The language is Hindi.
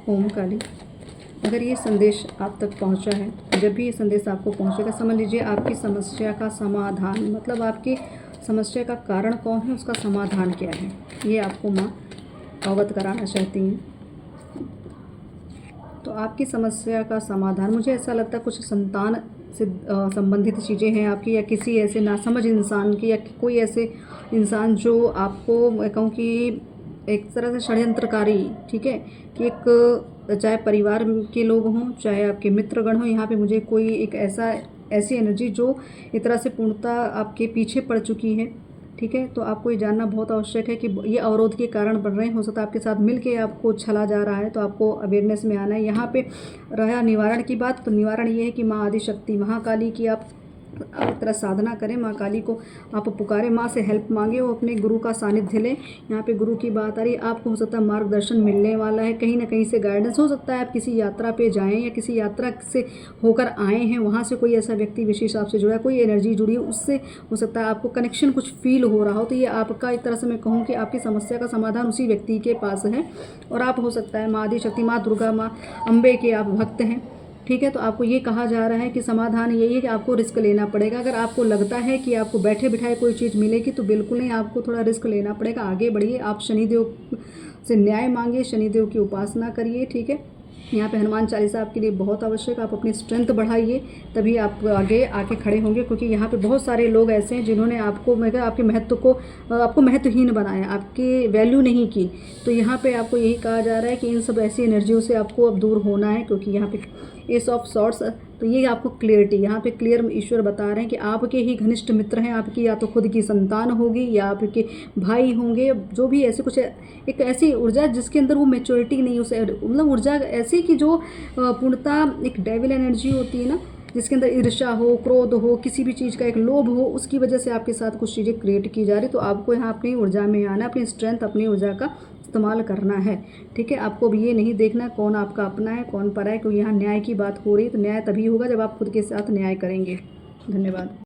ओम काली, अगर ये संदेश आप तक पहुंचा है, जब भी ये संदेश आपको पहुंचेगा समझ लीजिए आपकी समस्या का समाधान, मतलब आपकी समस्या का कारण कौन है, उसका समाधान क्या है, ये आपको माँ अवगत कराना चाहती हैं। तो आपकी समस्या का समाधान, मुझे ऐसा लगता है कुछ संतान से संबंधित चीज़ें हैं आपकी, या किसी ऐसे नासमझ इंसान की, या कोई ऐसे इंसान जो आपको, मैं कहूँ कि एक तरह से षड्यंत्रकारी, ठीक है, कि एक चाहे परिवार के लोग हों, चाहे आपके मित्रगण हों, यहाँ पे मुझे कोई एक ऐसी एनर्जी जो एक तरह से पूर्णतः आपके पीछे पड़ चुकी है, ठीक है। तो आपको ये जानना बहुत आवश्यक है कि ये अवरोध के कारण बन रहे हैं, हो सकता है आपके साथ मिल के आपको छला जा रहा है, तो आपको अवेयरनेस में आना है। यहाँ पे रहा निवारण की बात, तो निवारण ये है कि माँ आदिशक्ति महाकाली की आप एक तरह साधना करें, माँ काली को आप पुकारें, माँ से हेल्प मांगे और अपने गुरु का सानिध्य लें। यहाँ पे गुरु की बात आ रही है, आपको हो सकता है मार्गदर्शन मिलने वाला है, कहीं ना कहीं से गाइडेंस हो सकता है, आप किसी यात्रा पे जाएं या किसी यात्रा से होकर आए हैं, वहाँ से कोई ऐसा व्यक्ति विशेष आपसे जुड़ा है, कोई एनर्जी जुड़ी है, उससे हो सकता है आपको कनेक्शन कुछ फील हो रहा हो। तो ये आपका एक तरह से मैं कहूँ कि आपकी समस्या का समाधान उसी व्यक्ति के पास है। और आप हो सकता है माँ आदिशक्ति, माँ दुर्गा, माँ अम्बे के आप भक्त हैं, ठीक है। तो आपको ये कहा जा रहा है कि समाधान यही है कि आपको रिस्क लेना पड़ेगा। अगर आपको लगता है कि आपको बैठे बिठाए कोई चीज़ मिलेगी, तो बिल्कुल नहीं, आपको थोड़ा रिस्क लेना पड़ेगा। आगे बढ़िए, आप शनिदेव से न्याय मांगिए, शनिदेव की उपासना करिए, ठीक है। यहाँ पे हनुमान चालीसा आपके लिए बहुत आवश्यक है। आप अपनी स्ट्रेंथ बढ़ाइए, तभी आप आगे आके खड़े होंगे, क्योंकि यहाँ पे बहुत सारे लोग ऐसे हैं जिन्होंने आपको, मैं आपके महत्व को, आपको महत्वहीन बनाया, आपकी वैल्यू नहीं की। तो यहाँ पे आपको यही कहा जा रहा है कि इन सब ऐसी एनर्जियों से आपको अब दूर होना है, क्योंकि यहाँ पे एस ऑफ सॉर्ट्स, तो ये आपको क्लियरिटी, यहाँ पे क्लियर ईश्वर बता रहे हैं कि आपके ही घनिष्ठ मित्र हैं, आपकी या तो खुद की संतान होगी या आपके भाई होंगे, जो भी ऐसे कुछ एक ऐसी ऊर्जा जिसके अंदर वो मेच्योरिटी नहीं, उसे मतलब ऊर्जा ऐसी कि जो पूर्णतः एक डेविल एनर्जी होती है ना, जिसके अंदर ईर्ष्या हो, क्रोध हो, किसी भी चीज़ का एक लोभ हो, उसकी वजह से आपके साथ कुछ चीज़ें क्रिएट की जा रही। तो आपको यहाँ अपनी ऊर्जा में आना, अपनी स्ट्रेंथ, अपनी ऊर्जा का इस्तेमाल करना है, ठीक है। आपको भी ये नहीं देखना कौन आपका अपना है कौन परा है, क्योंकि यहाँ न्याय की बात हो रही है। तो न्याय तभी होगा जब आप खुद के साथ न्याय करेंगे। धन्यवाद।